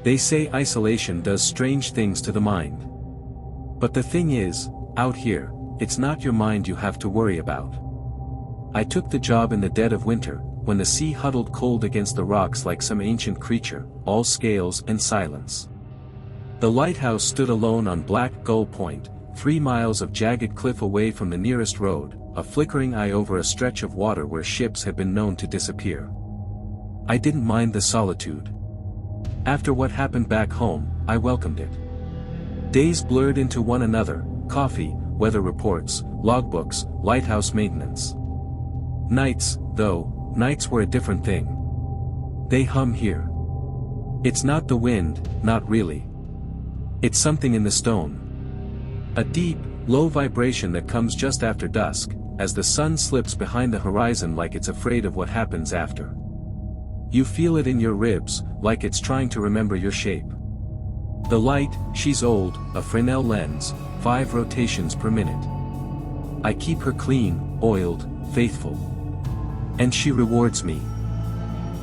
They say isolation does strange things to the mind. But the thing is, out here, it's not your mind you have to worry about. I took the job in the dead of winter, when the sea huddled cold against the rocks like some ancient creature, all scales and silence. The lighthouse stood alone on Black Gull Point, 3 miles of jagged cliff away from the nearest road, a flickering eye over a stretch of water where ships have been known to disappear. I didn't mind the solitude. After what happened back home, I welcomed it. Days blurred into one another, coffee, weather reports, logbooks, lighthouse maintenance. Nights, though, nights were a different thing. They hum here. It's not the wind, not really. It's something in the stone. A deep, low vibration that comes just after dusk, as the sun slips behind the horizon like it's afraid of what happens after. You feel it in your ribs, like it's trying to remember your shape. The light, she's old, a Fresnel lens, 5 rotations per minute. I keep her clean, oiled, faithful. And she rewards me.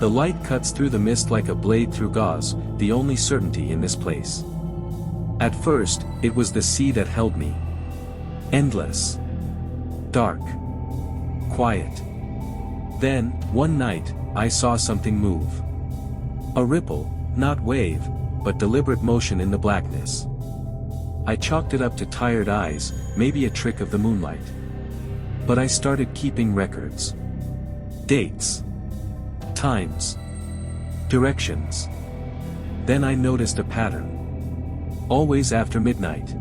The light cuts through the mist like a blade through gauze, the only certainty in this place. At first, it was the sea that held me. Endless. Dark. Quiet. Then, one night, I saw something move. A ripple, not wave, but deliberate motion in the blackness. I chalked it up to tired eyes, maybe a trick of the moonlight. But I started keeping records. Dates. Times. Directions. Then I noticed a pattern. Always after midnight.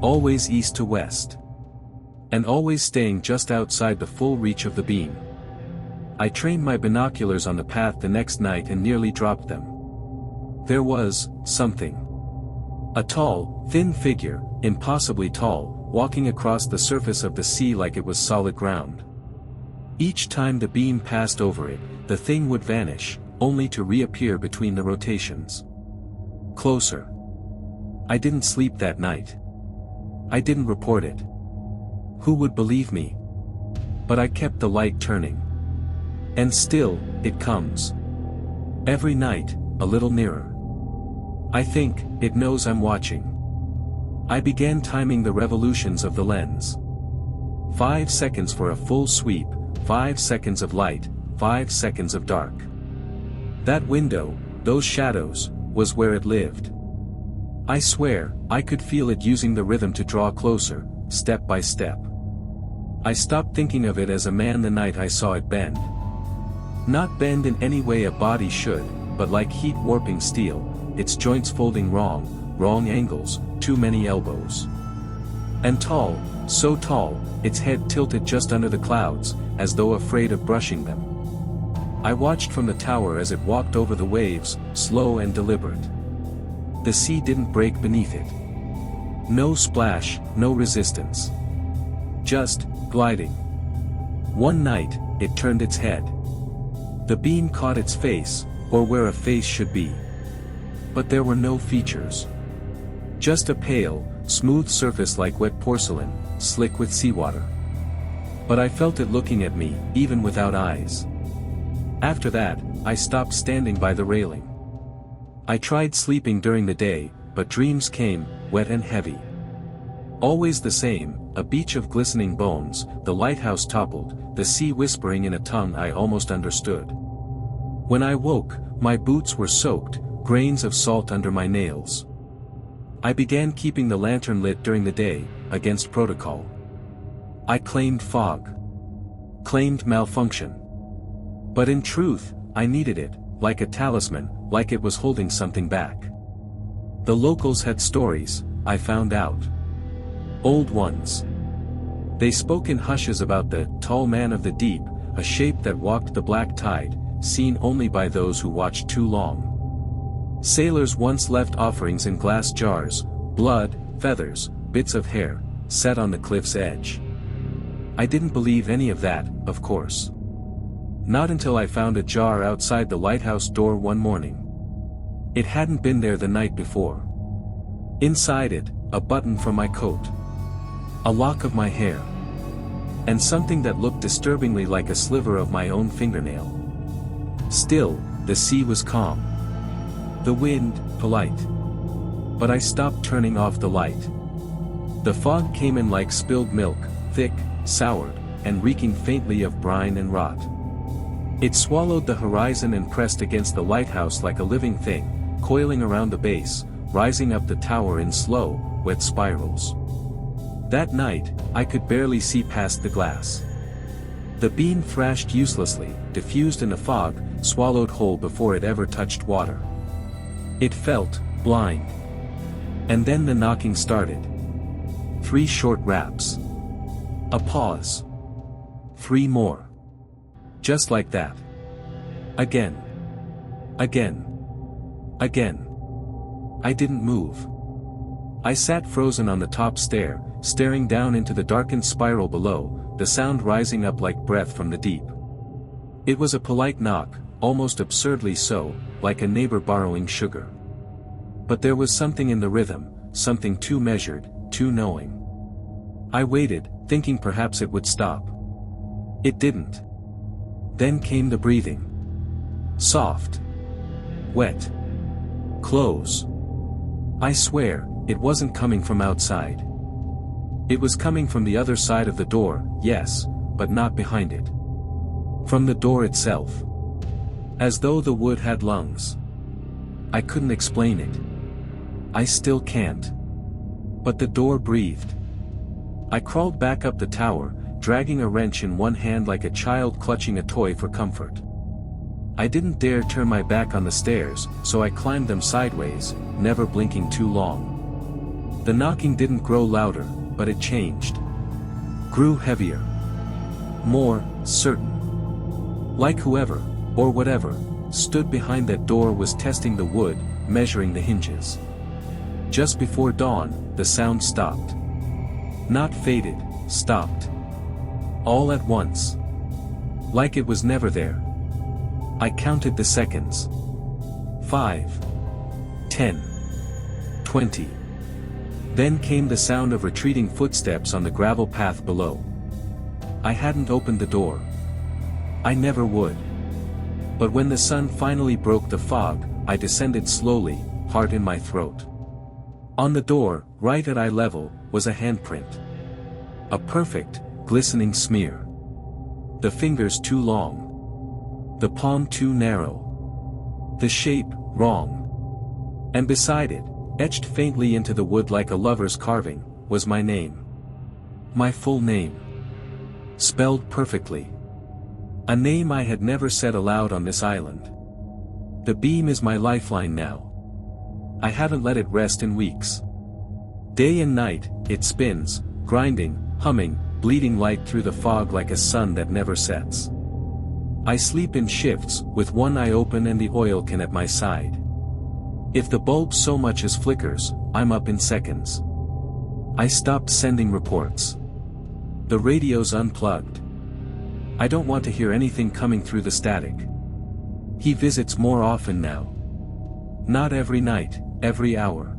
Always east to west. And always staying just outside the full reach of the beam. I trained my binoculars on the path the next night and nearly dropped them. There was something. A tall, thin figure, impossibly tall, walking across the surface of the sea like it was solid ground. Each time the beam passed over it, the thing would vanish, only to reappear between the rotations. Closer. I didn't sleep that night. I didn't report it. Who would believe me? But I kept the light turning. And still, it comes. Every night, a little nearer. I think, it knows I'm watching. I began timing the revolutions of the lens. 5 seconds for a full sweep, 5 seconds of light, 5 seconds of dark. That window, those shadows, was where it lived. I swear, I could feel it using the rhythm to draw closer, step by step. I stopped thinking of it as a man the night I saw it bend. Not bend in any way a body should, but like heat warping steel, its joints folding wrong angles, too many elbows. And tall, so tall, its head tilted just under the clouds, as though afraid of brushing them. I watched from the tower as it walked over the waves, slow and deliberate. The sea didn't break beneath it. No splash, no resistance. Just, gliding. One night, it turned its head. The beam caught its face, or where a face should be. But there were no features. Just a pale, smooth surface like wet porcelain, slick with seawater. But I felt it looking at me, even without eyes. After that, I stopped standing by the railing. I tried sleeping during the day, but dreams came, wet and heavy. Always the same, a beach of glistening bones, the lighthouse toppled, the sea whispering in a tongue I almost understood. When I woke, my boots were soaked, grains of salt under my nails. I began keeping the lantern lit during the day, against protocol. I claimed fog. Claimed malfunction. But in truth, I needed it, like a talisman, like it was holding something back. The locals had stories, I found out. Old ones. They spoke in hushes about the tall man of the deep, a shape that walked the black tide, seen only by those who watched too long. Sailors once left offerings in glass jars, blood, feathers, bits of hair, set on the cliff's edge. I didn't believe any of that, of course. Not until I found a jar outside the lighthouse door one morning. It hadn't been there the night before. Inside it, a button from my coat. A lock of my hair. And something that looked disturbingly like a sliver of my own fingernail. Still, the sea was calm. The wind, polite. But I stopped turning off the light. The fog came in like spilled milk, thick, soured, and reeking faintly of brine and rot. It swallowed the horizon and pressed against the lighthouse like a living thing, coiling around the base, rising up the tower in slow, wet spirals. That night, I could barely see past the glass. The beam thrashed uselessly, diffused in the fog, swallowed whole before it ever touched water. It felt blind. And then the knocking started. 3 short raps. A pause. 3 more. Just like that. Again. Again. Again. I didn't move. I sat frozen on the top stair, staring down into the darkened spiral below, the sound rising up like breath from the deep. It was a polite knock, almost absurdly so, like a neighbor borrowing sugar. But there was something in the rhythm, something too measured, too knowing. I waited, thinking perhaps it would stop. It didn't. Then came the breathing. Soft. Wet. Close. I swear, it wasn't coming from outside. It was coming from the other side of the door, yes, but not behind it. From the door itself. As though the wood had lungs. I couldn't explain it. I still can't. But the door breathed. I crawled back up the tower, dragging a wrench in one hand like a child clutching a toy for comfort. I didn't dare turn my back on the stairs, so I climbed them sideways, never blinking too long. The knocking didn't grow louder, but it changed. Grew heavier. More certain. Like whoever, or whatever, stood behind that door was testing the wood, measuring the hinges. Just before dawn, the sound stopped. Not faded, stopped. All at once. Like it was never there. I counted the seconds. 5. 10. 20. Then came the sound of retreating footsteps on the gravel path below. I hadn't opened the door. I never would. But when the sun finally broke the fog, I descended slowly, heart in my throat. On the door, right at eye level, was a handprint. A perfect, glistening smear. The fingers too long. The palm too narrow. The shape, wrong. And beside it, etched faintly into the wood like a lover's carving, was my name. My full name. Spelled perfectly. A name I had never said aloud on this island. The beam is my lifeline now. I haven't let it rest in weeks. Day and night, it spins, grinding, humming, bleeding light through the fog like a sun that never sets. I sleep in shifts, with one eye open and the oil can at my side. If the bulb so much as flickers, I'm up in seconds. I stopped sending reports. The radio's unplugged. I don't want to hear anything coming through the static. He visits more often now. Not every night, every hour.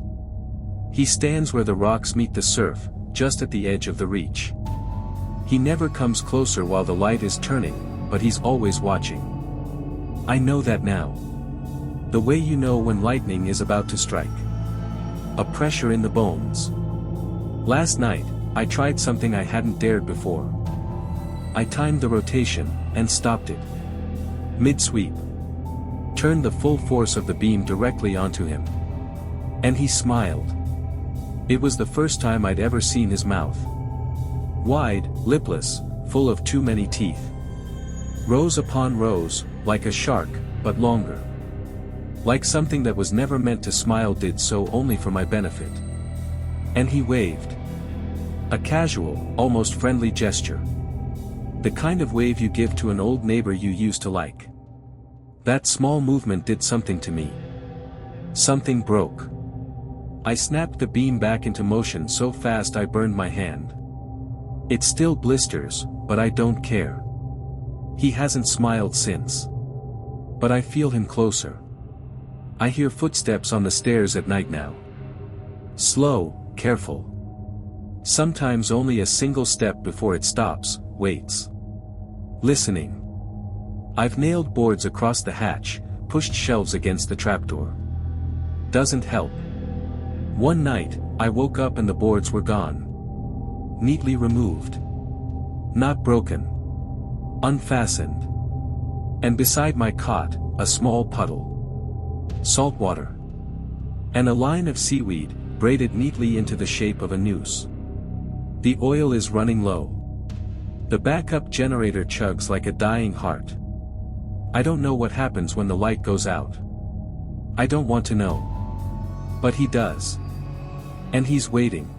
He stands where the rocks meet the surf, just at the edge of the reach. He never comes closer while the light is turning, but he's always watching. I know that now. The way you know when lightning is about to strike. A pressure in the bones. Last night, I tried something I hadn't dared before. I timed the rotation, and stopped it. Mid-sweep. Turned the full force of the beam directly onto him. And he smiled. It was the first time I'd ever seen his mouth. Wide, lipless, full of too many teeth. Rows upon rows, like a shark, but longer. Like something that was never meant to smile did so only for my benefit. And he waved. A casual, almost friendly gesture. The kind of wave you give to an old neighbor you used to like. That small movement did something to me. Something broke. I snapped the beam back into motion so fast I burned my hand. It still blisters, but I don't care. He hasn't smiled since. But I feel him closer. I hear footsteps on the stairs at night now. Slow, careful. Sometimes only a single step before it stops, waits. Listening. I've nailed boards across the hatch, pushed shelves against the trapdoor. doesn't help. One night, I woke up and the boards were gone. Neatly removed. Not broken. Unfastened. And beside my cot, a small puddle. Salt water. And a line of seaweed, braided neatly into the shape of a noose. The oil is running low. The backup generator chugs like a dying heart. I don't know what happens when the light goes out. I don't want to know. But he does. And he's waiting.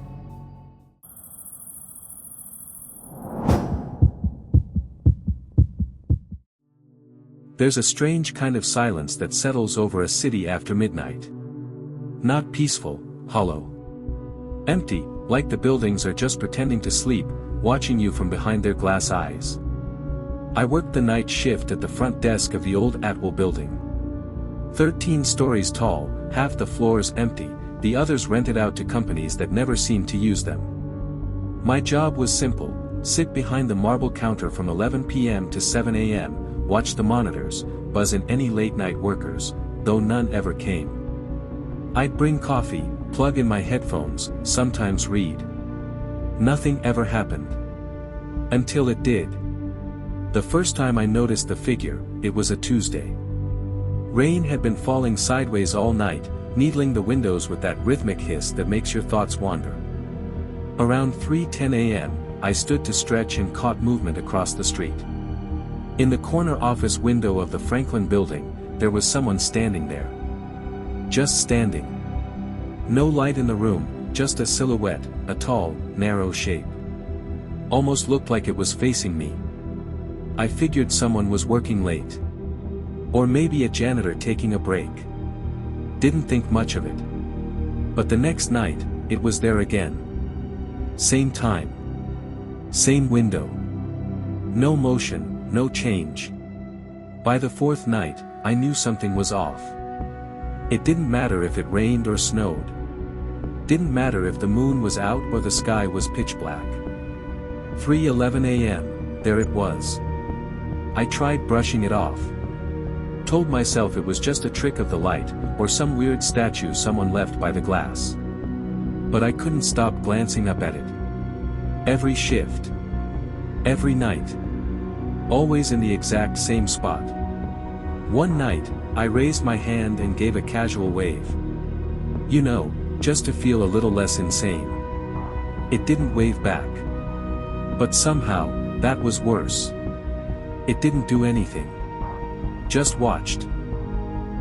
There's a strange kind of silence that settles over a city after midnight. Not peaceful, hollow. Empty, like the buildings are just pretending to sleep, watching you from behind their glass eyes. I worked the night shift at the front desk of the old Atwell building. 13 stories tall, half the floors empty, the others rented out to companies that never seemed to use them. My job was simple: sit behind the marble counter from 11 p.m. to 7 a.m., watch the monitors, buzz in any late-night workers, though none ever came. I'd bring coffee, plug in my headphones, sometimes read. Nothing ever happened. Until it did. The first time I noticed the figure, it was a Tuesday. Rain had been falling sideways all night, needling the windows with that rhythmic hiss that makes your thoughts wander. Around 3:10 a.m., I stood to stretch and caught movement across the street. In the corner office window of the Franklin building, there was someone standing there. Just standing. No light in the room, just a silhouette, a tall, narrow shape. Almost looked like it was facing me. I figured someone was working late. Or maybe a janitor taking a break. Didn't think much of it. But the next night, it was there again. Same time. Same window. No motion. No change. By the fourth night, I knew something was off. It didn't matter if it rained or snowed. Didn't matter if the moon was out or the sky was pitch black. 3:11 a.m., there it was. I tried brushing it off. Told myself it was just a trick of the light, or some weird statue someone left by the glass. But I couldn't stop glancing up at it. Every shift. Every night. Always in the exact same spot. One night, I raised my hand and gave a casual wave. You know, just to feel a little less insane. It didn't wave back. But somehow, that was worse. It didn't do anything. Just watched.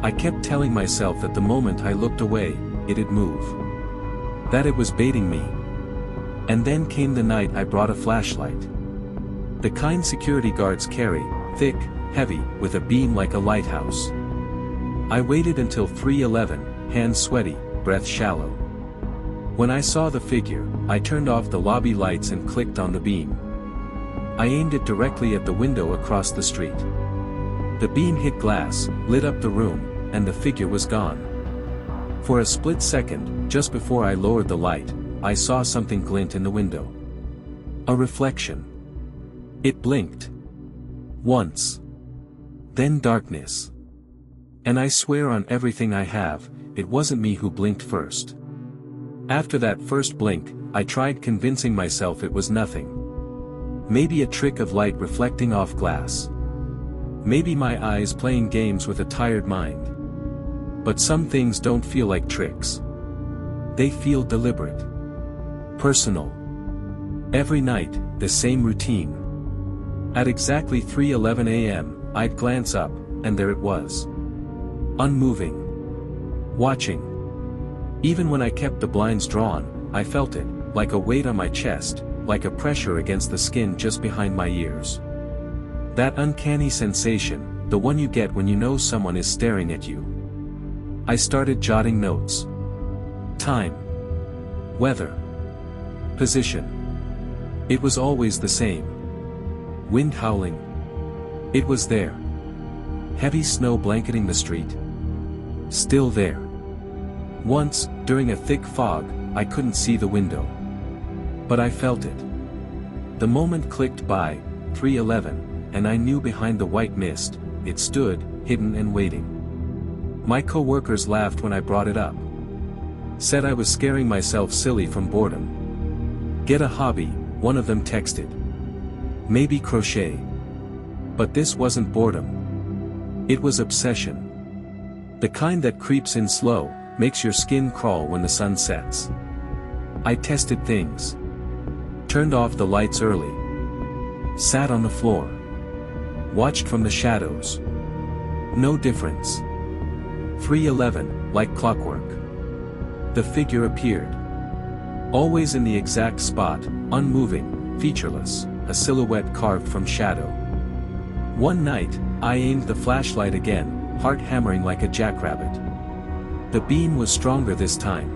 I kept telling myself that the moment I looked away, it'd move. That it was baiting me. And then came the night I brought a flashlight. The kind security guards carry, thick, heavy, with a beam like a lighthouse. I waited until 3:11, hands sweaty, breath shallow. When I saw the figure, I turned off the lobby lights and clicked on the beam. I aimed it directly at the window across the street. The beam hit glass, lit up the room, and the figure was gone. For a split second, just before I lowered the light, I saw something glint in the window. A reflection. It blinked. Once. Then darkness. And I swear on everything I have, it wasn't me who blinked first. After that first blink, I tried convincing myself it was nothing. Maybe a trick of light reflecting off glass. Maybe my eyes playing games with a tired mind. But some things don't feel like tricks. They feel deliberate. Personal. Every night, the same routine. At exactly 3:11 a.m., I'd glance up, and there it was. Unmoving. Watching. Even when I kept the blinds drawn, I felt it, like a weight on my chest, like a pressure against the skin just behind my ears. That uncanny sensation, the one you get when you know someone is staring at you. I started jotting notes. Time. Weather. Position. It was always the same. Wind howling. It was there. Heavy snow blanketing the street. Still there. Once, during a thick fog, I couldn't see the window. But I felt it. The moment clicked by, 3:11, and I knew behind the white mist, it stood, hidden and waiting. My co-workers laughed when I brought it up. Said I was scaring myself silly from boredom. Get a hobby, one of them texted. Maybe crochet. But this wasn't boredom. It was obsession. The kind that creeps in slow, makes your skin crawl when the sun sets. I tested things. Turned off the lights early. Sat on the floor. Watched from the shadows. No difference. 3:11, like clockwork. The figure appeared. Always in the exact spot, unmoving, featureless, a silhouette carved from shadow. One night, I aimed the flashlight again, heart hammering like a jackrabbit. The beam was stronger this time.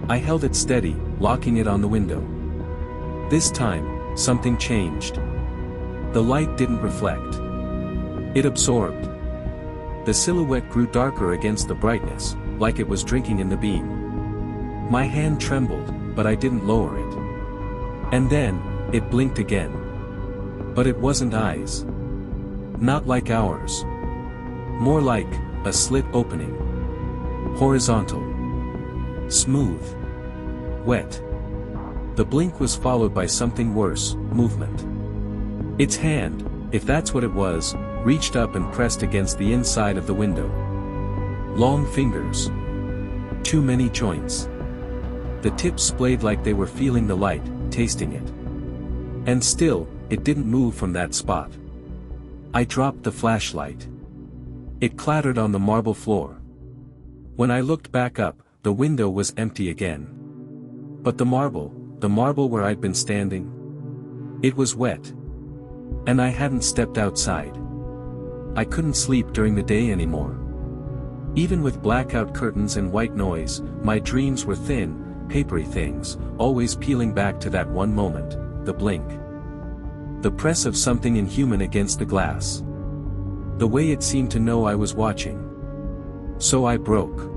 I held it steady, locking it on the window. This time, something changed. The light didn't reflect. It absorbed. The silhouette grew darker against the brightness, like it was drinking in the beam. My hand trembled, but I didn't lower it. And then, it blinked again. But it wasn't eyes. Not like ours. More like a slit opening. Horizontal. Smooth. Wet. The blink was followed by something worse, movement. Its hand, if that's what it was, reached up and pressed against the inside of the window. Long fingers. Too many joints. The tips splayed like they were feeling the light, tasting it. And still, it didn't move from that spot. I dropped the flashlight. It clattered on the marble floor. When I looked back up, the window was empty again. But the marble where I'd been standing, it was wet. And I hadn't stepped outside. I couldn't sleep during the day anymore. Even with blackout curtains and white noise, my dreams were thin, papery things, always peeling back to that one moment, the blink. The press of something inhuman against the glass. The way it seemed to know I was watching. So I broke.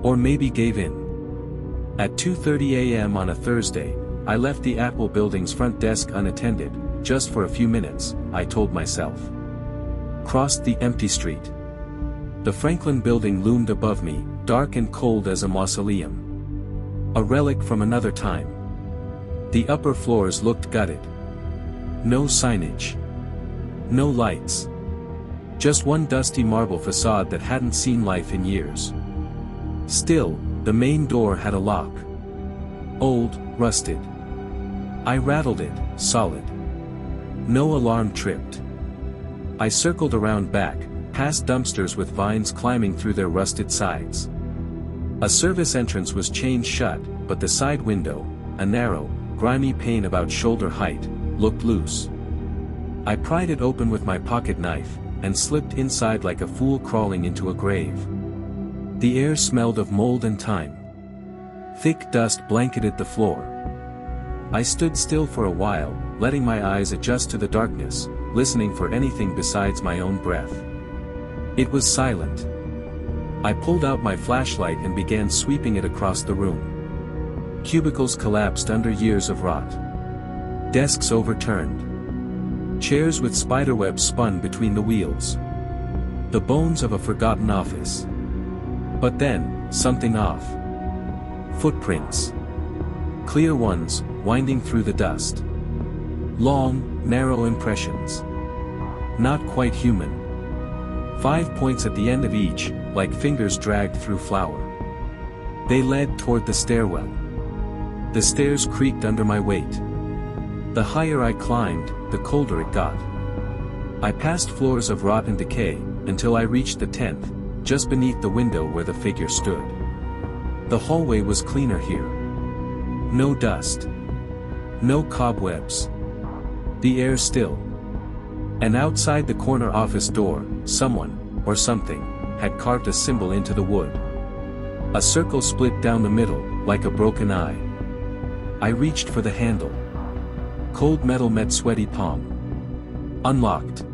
Or maybe gave in. At 2:30 a.m. on a Thursday, I left the Apple building's front desk unattended, just for a few minutes, I told myself. Crossed the empty street. The Franklin building loomed above me, dark and cold as a mausoleum. A relic from another time. The upper floors looked gutted. No signage. No lights. Just one dusty marble facade that hadn't seen life in years. Still, the main door had a lock. Old, rusted. I rattled it, solid. No alarm tripped. I circled around back, past dumpsters with vines climbing through their rusted sides. A service entrance was chained shut, but the side window, a narrow, grimy pane about shoulder height, looked loose. I pried it open with my pocket knife, and slipped inside like a fool crawling into a grave. The air smelled of mold and time. Thick dust blanketed the floor. I stood still for a while, letting my eyes adjust to the darkness, listening for anything besides my own breath. It was silent. I pulled out my flashlight and began sweeping it across the room. Cubicles collapsed under years of rot. Desks overturned. Chairs with spiderwebs spun between the wheels. The bones of a forgotten office. But then, something off. Footprints. Clear ones, winding through the dust. Long, narrow impressions. Not quite human. 5 points at the end of each, like fingers dragged through flour. They led toward the stairwell. The stairs creaked under my weight. The higher I climbed, the colder it got. I passed floors of rot and decay, until I reached the 10th, just beneath the window where the figure stood. The hallway was cleaner here. No dust. No cobwebs. The air still. And outside the corner office door, someone, or something, had carved a symbol into the wood. A circle split down the middle, like a broken eye. I reached for the handle. Cold metal met sweaty palm. Unlocked.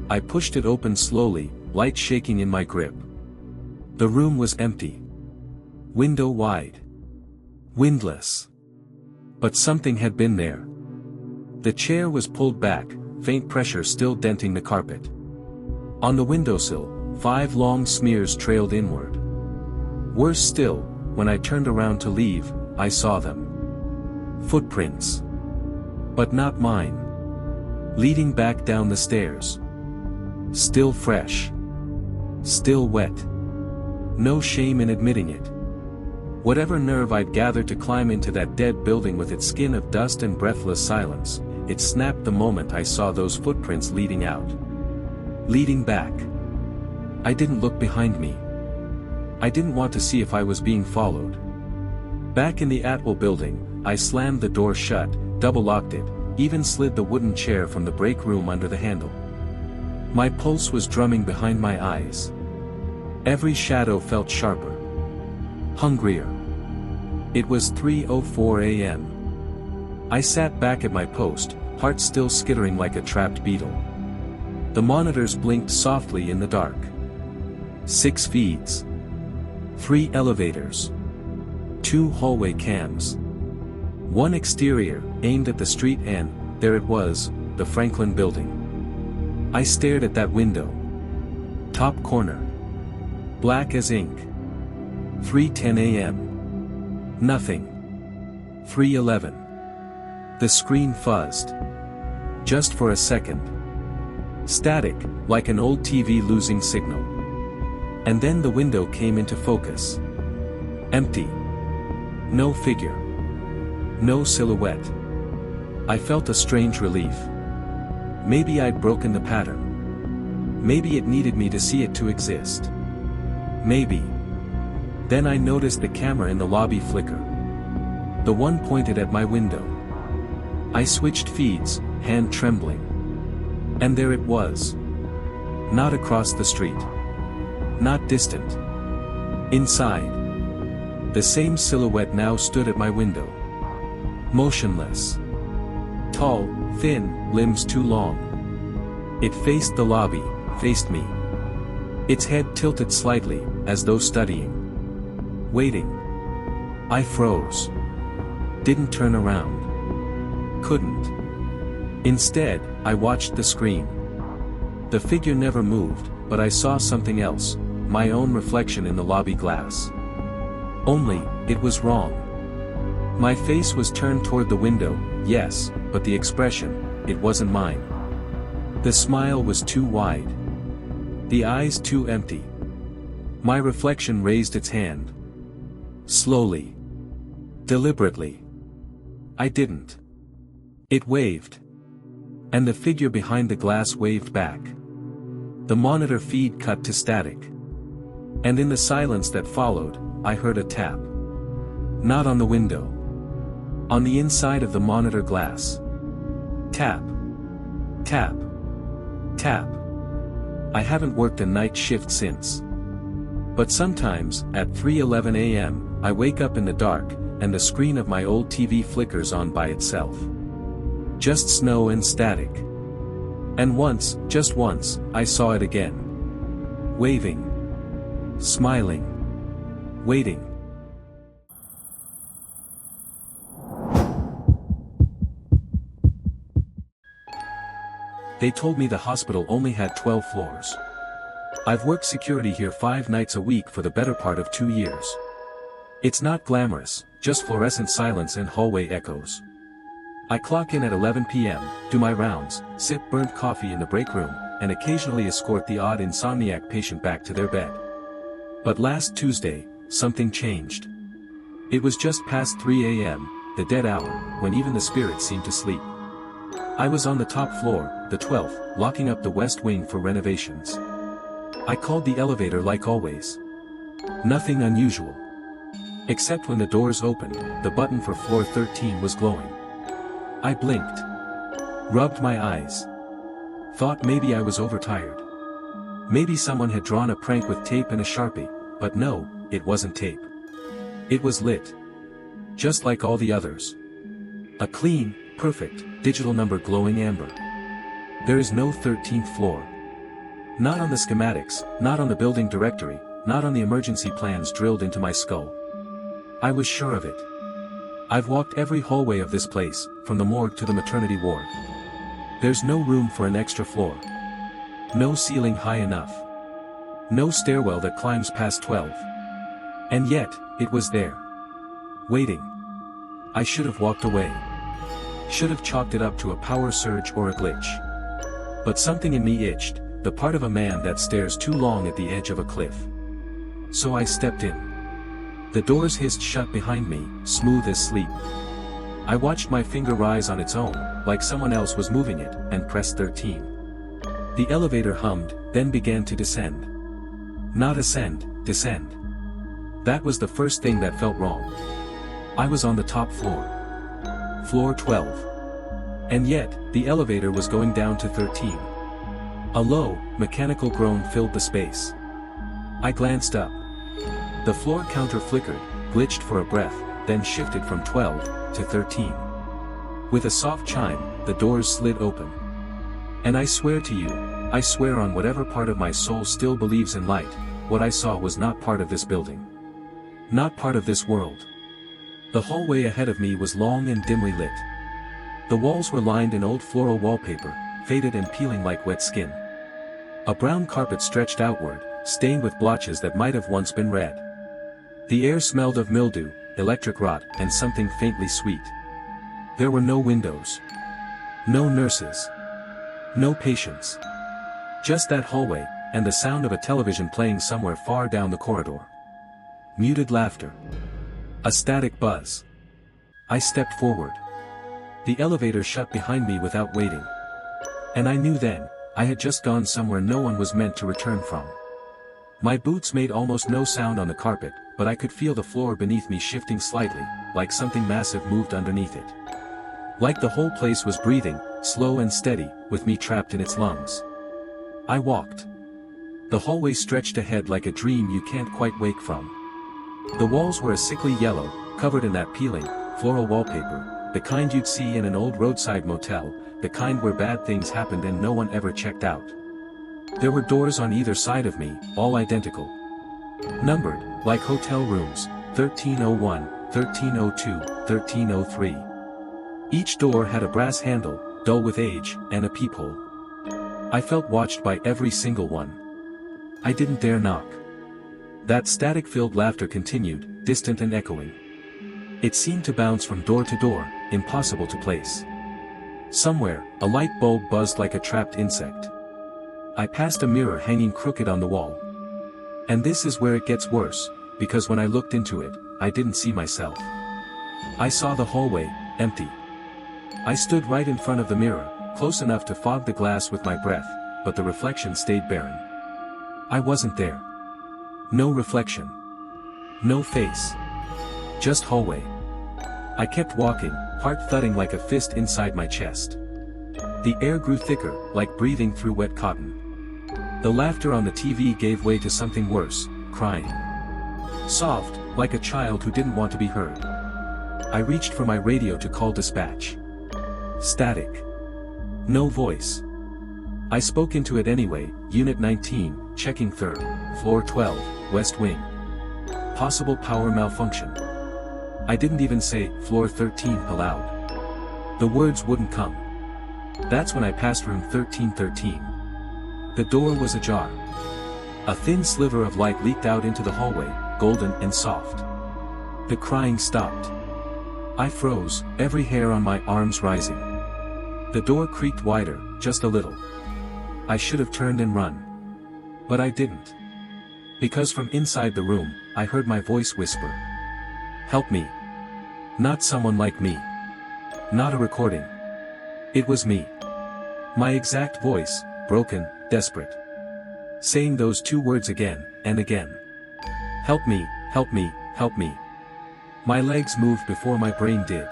I pushed it open slowly, light shaking in my grip. The room was empty. Window wide. Windless. But something had been there. The chair was pulled back, faint pressure still denting the carpet. On the windowsill, 5 long smears trailed inward. Worse still, when I turned around to leave, I saw them. Footprints. But not mine. Leading back down the stairs. Still fresh. Still wet. No shame in admitting it. Whatever nerve I'd gathered to climb into that dead building with its skin of dust and breathless silence, it snapped the moment I saw those footprints leading out. Leading back. I didn't look behind me. I didn't want to see if I was being followed. Back in the Atwell building, I slammed the door shut, double-locked it, even slid the wooden chair from the break room under the handle. My pulse was drumming behind my eyes. Every shadow felt sharper. Hungrier. It was 3:04 a.m. I sat back at my post, heart still skittering like a trapped beetle. The monitors blinked softly in the dark. 6 feeds. 3 elevators. 2 hallway cams. 1 exterior, aimed at the street, and there it was, the Franklin building. I stared at that window. Top corner. Black as ink. 3:10 a.m. Nothing. 3:11. The screen fuzzed. Just for a second. Static, like an old TV losing signal. And then the window came into focus. Empty. No figure. No silhouette. I felt a strange relief. Maybe I'd broken the pattern. Maybe it needed me to see it to exist. Maybe. Then I noticed the camera in the lobby flicker. The one pointed at my window. I switched feeds, hand trembling. And there it was. Not across the street. Not distant. Inside. The same silhouette now stood at my window. Motionless. Tall, thin, limbs too long. It faced the lobby, faced me. Its head tilted slightly, as though studying. Waiting. I froze. Didn't turn around. Couldn't. Instead, I watched the screen. The figure never moved, but I saw something else, my own reflection in the lobby glass. Only, it was wrong. My face was turned toward the window, yes, but the expression, it wasn't mine. The smile was too wide. The eyes too empty. My reflection raised its hand. Slowly. Deliberately. I didn't. It waved. And the figure behind the glass waved back. The monitor feed cut to static. And in the silence that followed, I heard a tap. Not on the window. On the inside of the monitor glass. Tap. Tap. Tap. I haven't worked a night shift since. But sometimes, at 3:11 a.m., I wake up in the dark, and the screen of my old TV flickers on by itself. Just snow and static. And once, just once, I saw it again. Waving. Smiling. Waiting. They told me the hospital only had 12 floors. I've worked security here 5 nights a week for the better part of 2 years. It's not glamorous, just fluorescent silence and hallway echoes. I clock in at 11 p.m., do my rounds, sip burnt coffee in the break room, and occasionally escort the odd insomniac patient back to their bed. But last Tuesday, something changed. It was just past 3 a.m., the dead hour, when even the spirits seemed to sleep. I was on the top floor, the 12th, locking up the west wing for renovations. I called the elevator like always. Nothing unusual. Except when the doors opened, the button for floor 13 was glowing. I blinked. Rubbed my eyes. Thought maybe I was overtired. Maybe someone had drawn a prank with tape and a Sharpie, but no, it wasn't tape. It was lit. Just like all the others. A clean, perfect, digital number glowing amber. There is no 13th floor. Not on the schematics, not on the building directory, not on the emergency plans drilled into my skull. I was sure of it. I've walked every hallway of this place, from the morgue to the maternity ward. There's no room for an extra floor. No ceiling high enough. No stairwell that climbs past 12. And yet, it was there. Waiting. I should have walked away. Should have chalked it up to a power surge or a glitch. But something in me itched, the part of a man that stares too long at the edge of a cliff. So I stepped in. The doors hissed shut behind me, smooth as sleep. I watched my finger rise on its own, like someone else was moving it, and pressed 13. The elevator hummed, then began to descend. Not ascend, descend. That was the first thing that felt wrong. I was on the top floor. Floor 12. And yet, the elevator was going down to 13. A low, mechanical groan filled the space. I glanced up. The floor counter flickered, glitched for a breath, then shifted from 12 to 13. With a soft chime, the doors slid open. And I swear to you, I swear on whatever part of my soul still believes in light, what I saw was not part of this building. Not part of this world. The hallway ahead of me was long and dimly lit. The walls were lined in old floral wallpaper, faded and peeling like wet skin. A brown carpet stretched outward, stained with blotches that might have once been red. The air smelled of mildew, electric rot, and something faintly sweet. There were no windows. No nurses. No patients. Just that hallway, and the sound of a television playing somewhere far down the corridor. Muted laughter. A static buzz. I stepped forward. The elevator shut behind me without waiting. And I knew then, I had just gone somewhere no one was meant to return from. My boots made almost no sound on the carpet, but I could feel the floor beneath me shifting slightly, like something massive moved underneath it. Like the whole place was breathing, slow and steady, with me trapped in its lungs. I walked. The hallway stretched ahead like a dream you can't quite wake from. The walls were a sickly yellow, covered in that peeling, floral wallpaper, the kind you'd see in an old roadside motel, the kind where bad things happened and no one ever checked out. There were doors on either side of me, all identical. Numbered, like hotel rooms, 1301, 1302, 1303. Each door had a brass handle, dull with age, and a peephole. I felt watched by every single one. I didn't dare knock. That static-filled laughter continued, distant and echoing. It seemed to bounce from door to door, impossible to place. Somewhere, a light bulb buzzed like a trapped insect. I passed a mirror hanging crooked on the wall. And this is where it gets worse, because when I looked into it, I didn't see myself. I saw the hallway, empty. I stood right in front of the mirror, close enough to fog the glass with my breath, but the reflection stayed barren. I wasn't there. No reflection. No face. Just hallway. I kept walking, heart thudding like a fist inside my chest. The air grew thicker, like breathing through wet cotton. The laughter on the TV gave way to something worse, crying. Soft, like a child who didn't want to be heard. I reached for my radio to call dispatch. Static. No voice. I spoke into it anyway, Unit 19, checking 3rd, Floor 12, West Wing. Possible power malfunction. I didn't even say, Floor 13 aloud. The words wouldn't come. That's when I passed room 1313. The door was ajar. A thin sliver of light leaked out into the hallway, golden and soft. The crying stopped. I froze, every hair on my arms rising. The door creaked wider, just a little. I should have turned and run. But I didn't. Because from inside the room, I heard my voice whisper. Help me. Not someone like me. Not a recording. It was me. My exact voice, broken, desperate. Saying those two words again, and again. Help me, help me, help me. My legs moved before my brain did.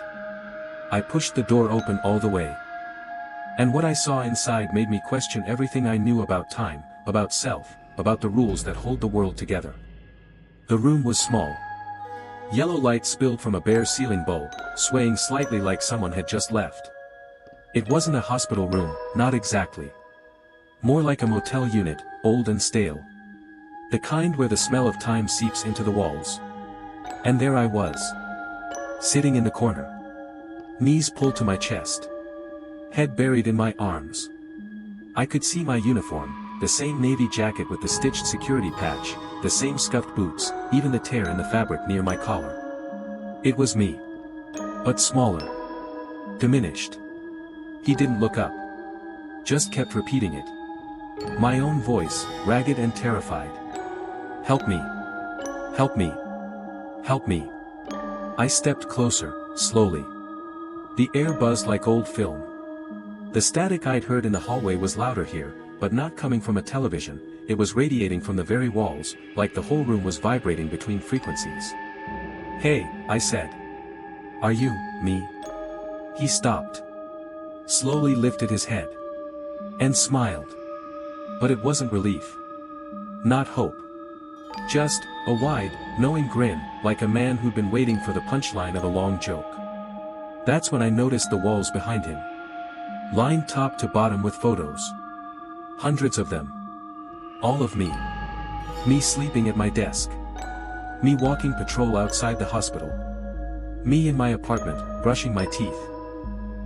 I pushed the door open all the way. And what I saw inside made me question everything I knew about time, about self, about the rules that hold the world together. The room was small. Yellow light spilled from a bare ceiling bulb, swaying slightly like someone had just left. It wasn't a hospital room, not exactly. More like a motel unit, old and stale. The kind where the smell of time seeps into the walls. And there I was. Sitting in the corner. Knees pulled to my chest. Head buried in my arms. I could see my uniform, the same navy jacket with the stitched security patch, the same scuffed boots, even the tear in the fabric near my collar. It was me. But smaller. Diminished. He didn't look up. Just kept repeating it. My own voice, ragged and terrified. Help me. Help me. Help me. I stepped closer, slowly. The air buzzed like old film. The static I'd heard in the hallway was louder here, but not coming from a television, it was radiating from the very walls, like the whole room was vibrating between frequencies. Hey, I said. Are you, me? He stopped. Slowly lifted his head. And smiled. But it wasn't relief. Not hope. Just, a wide, knowing grin, like a man who'd been waiting for the punchline of a long joke. That's when I noticed the walls behind him. Lined top to bottom with photos. Hundreds of them. All of me. Me sleeping at my desk. Me walking patrol outside the hospital. Me in my apartment, brushing my teeth.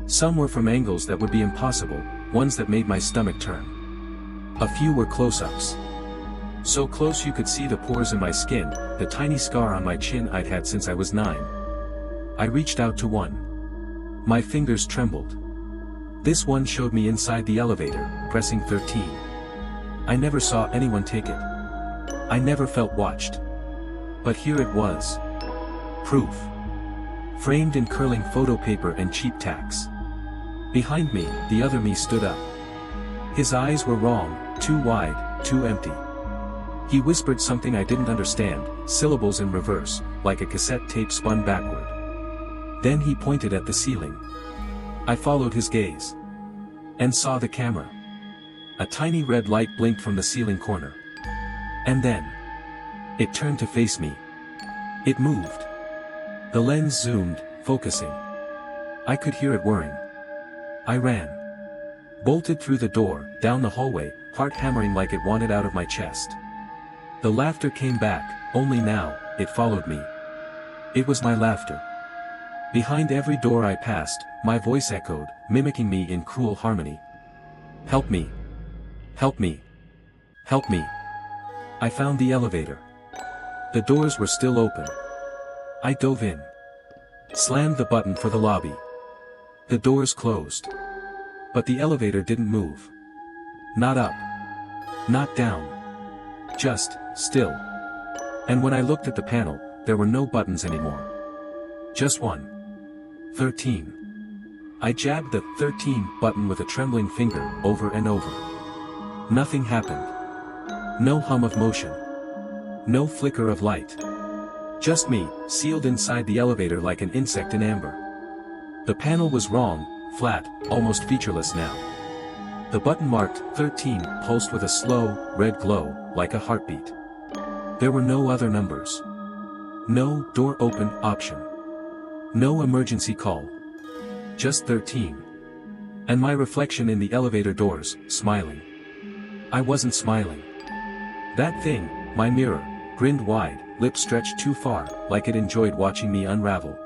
Some were from angles that would be impossible, ones that made my stomach turn. A few were close-ups. So close you could see the pores in my skin, the tiny scar on my chin I'd had since I was 9. I reached out to one. My fingers trembled. This one showed me inside the elevator, pressing 13. I never saw anyone take it. I never felt watched. But here it was. Proof. Framed in curling photo paper and cheap tacks. Behind me, the other me stood up. His eyes were wrong, too wide, too empty. He whispered something I didn't understand, syllables in reverse, like a cassette tape spun backward. Then he pointed at the ceiling. I followed his gaze. And saw the camera. A tiny red light blinked from the ceiling corner. And then. It turned to face me. It moved. The lens zoomed, focusing. I could hear it whirring. I ran. Bolted through the door, down the hallway, heart hammering like it wanted out of my chest. The laughter came back, only now, it followed me. It was my laughter. Behind every door I passed, my voice echoed, mimicking me in cruel harmony. Help me. Help me. Help me. I found the elevator. The doors were still open. I dove in. Slammed the button for the lobby. The doors closed. But the elevator didn't move. Not up. Not down. Just, still. And when I looked at the panel, there were no buttons anymore. Just one. 13. I jabbed the 13 button with a trembling finger, over and over. Nothing happened. No hum of motion. No flicker of light. Just me, sealed inside the elevator like an insect in amber. The panel was wrong, flat, almost featureless now. The button marked 13 pulsed with a slow, red glow, like a heartbeat. There were no other numbers. No door open option. No emergency call. Just 13. And my reflection in the elevator doors, smiling. I wasn't smiling. That thing, my mirror, grinned wide, lips stretched too far, like it enjoyed watching me unravel.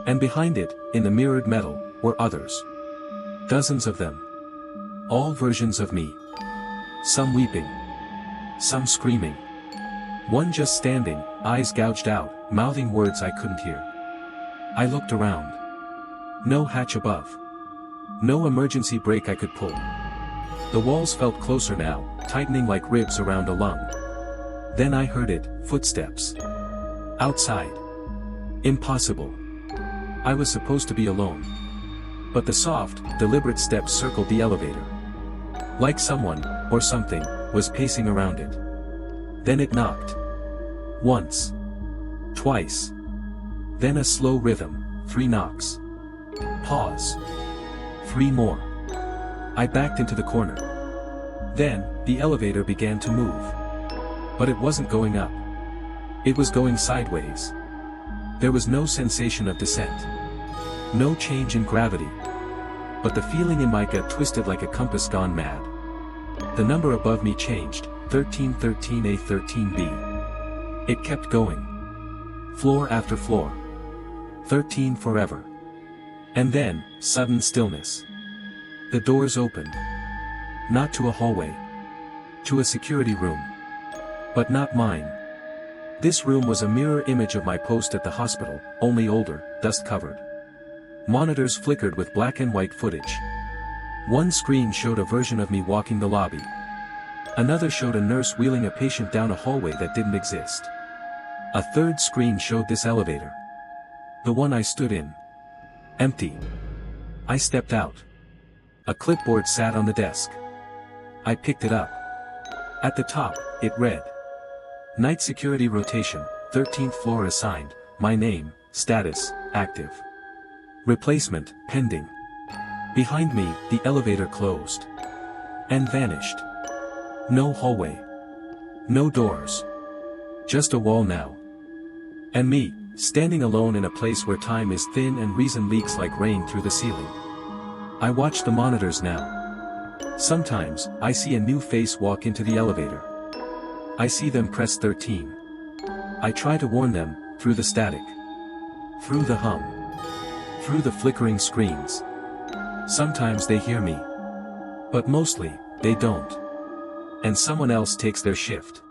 And behind it, in the mirrored metal, were others. Dozens of them. All versions of me. Some weeping. Some screaming. One just standing, eyes gouged out, mouthing words I couldn't hear. I looked around. No hatch above. No emergency brake I could pull. The walls felt closer now, tightening like ribs around a lung. Then I heard it, footsteps. Outside. Impossible. I was supposed to be alone. But the soft, deliberate steps circled the elevator. Like someone, or something, was pacing around it. Then it knocked. Once. Twice. Then a slow rhythm, 3 knocks. Pause. 3 more. I backed into the corner. Then, the elevator began to move. But it wasn't going up. It was going sideways. There was no sensation of descent. No change in gravity. But the feeling in my gut twisted like a compass gone mad. The number above me changed, 1313A 13B. It kept going. Floor after floor. 13 forever. And then, sudden stillness. The doors opened. Not to a hallway. To a security room. But not mine. This room was a mirror image of my post at the hospital, only older, dust-covered. Monitors flickered with black and white footage. One screen showed a version of me walking the lobby. Another showed a nurse wheeling a patient down a hallway that didn't exist. A third screen showed this elevator. The one I stood in. Empty. I stepped out. A clipboard sat on the desk. I picked it up. At the top, it read. Night security rotation, 13th floor assigned, my name, status, active. Replacement, pending. Behind me, the elevator closed. And vanished. No hallway. No doors. Just a wall now. And me, standing alone in a place where time is thin and reason leaks like rain through the ceiling. I watch the monitors now. Sometimes, I see a new face walk into the elevator. I see them press 13. I try to warn them, through the static. Through the hum. Through the flickering screens. Sometimes they hear me. But mostly, they don't. And someone else takes their shift.